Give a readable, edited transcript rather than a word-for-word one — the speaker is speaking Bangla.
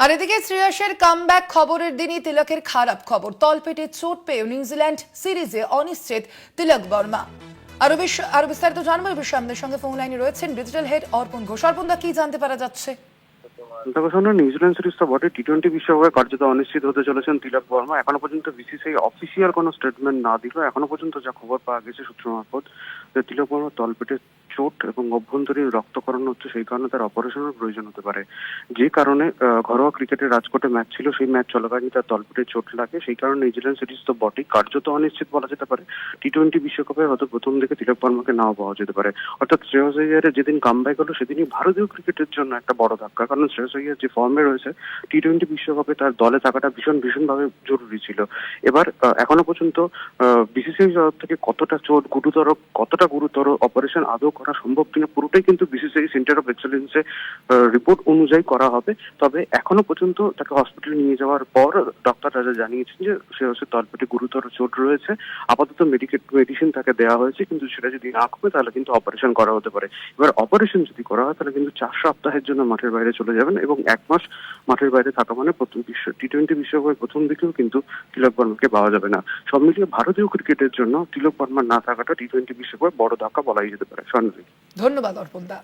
আর এদিকে শ্রেয়সের কামব্যাক খবরের দিনই তিলকের খারাপ খবর। তলপেটে চোট পেয়ে নিউজিল্যান্ড সিরিজে অনিশ্চিত তিলক বর্মা। আরো বিস্তারিত জানবো এই বিষয়ে আমাদের সঙ্গে ফোন লাইনে রয়েছেন ডিজিটাল হেড অর্পণ ঘোষ। অর্পণদা, কি জানতে পারা যাচ্ছে? দেখো শোনো, নিউজিল্যান্ড সিরিজ তো বটে, টি-20 বিশ্বকাপে কার্যত অনিশ্চিত হতে চলেছেন তিলক বর্মা। এখনো পর্যন্ত বিসিসিআই অফিসিয়াল কোনো স্টেটমেন্ট না দিল। এখনো পর্যন্ত যা খবর পাওয়া গেছে সূত্র মারফত, যে তিলক বর্মা তলপেটে চোট এবং অভ্যন্তরীণ রক্তকরণ হচ্ছে, সেই কারণে তার অপারেশনের প্রয়োজন হতে পারে। যে কারণে ঘরোয়া ক্রিকেটের রাজকোটে ম্যাচ ছিল, সেই ম্যাচ চলাকালীন তার তলপেটে চোট লাগে। সেই কারণে নিউজিল্যান্ড সিরিজ তো বটেই, কার্যত অনিশ্চিত বলা যেতে পারে। টি-20 বিশ্বকাপে হয়তো প্রথম দিকে তিলক বর্মাকে নাও পাওয়া যেতে পারে। অর্থাৎ শ্রেয়স আইয়ারের যেদিন কামব্যাক হলো, সেদিনই ভারতীয় ক্রিকেটের জন্য একটা বড় ধাক্কা। কারণ শ্রেয়স আইয়ার যে ফর্মে রয়েছে, টি-20 বিশ্বকাপে তার দলে থাকাটা ভীষণ ভাবে জরুরি ছিল। এবার এখনো পর্যন্ত বিসিসিআই তরফ থেকে কতটা চোট কতটা গুরুতর অপারেশন আদৌ করা সম্ভব কিনা, পুরোটাই কিন্তু বিসিসিআই সেন্টার অফ এক্সেলেন্সে রিপোর্ট অনুযায়ী করা হবে। তবে এখনো পর্যন্ত তাকে হসপিটালে নিয়ে যাওয়ার পর ডক্টর রাজা জানিয়েছেন যে সে হচ্ছে তলপেটে গুরুতর চোট রয়েছে। আপাতত মেডিসিন তাকে দেওয়া হয়েছে, কিন্তু সেটা যদি না কমে তাহলে কিন্তু অপারেশন করা হতে পারে। এবার অপারেশন যদি করা হয় তাহলে কিন্তু 4 সপ্তাহের জন্য মাঠের বাইরে চলে যাবেন, এবং 1 মাস মাঠের বাইরে থাকা মানে প্রথম টি-20 বিশ্বকাপের প্রথম দিকেও কিন্তু তিলক বর্মাকে পাওয়া যাবে না। সব মিলিয়ে ভারতীয় ক্রিকেটের জন্য তিলক বর্মার না থাকাটা টি-20 বিশ্বকাপে বড় ধাক্কা বলাই যেতে পারে। স্বর্ণালী, ধন্যবাদ অর্পণদা।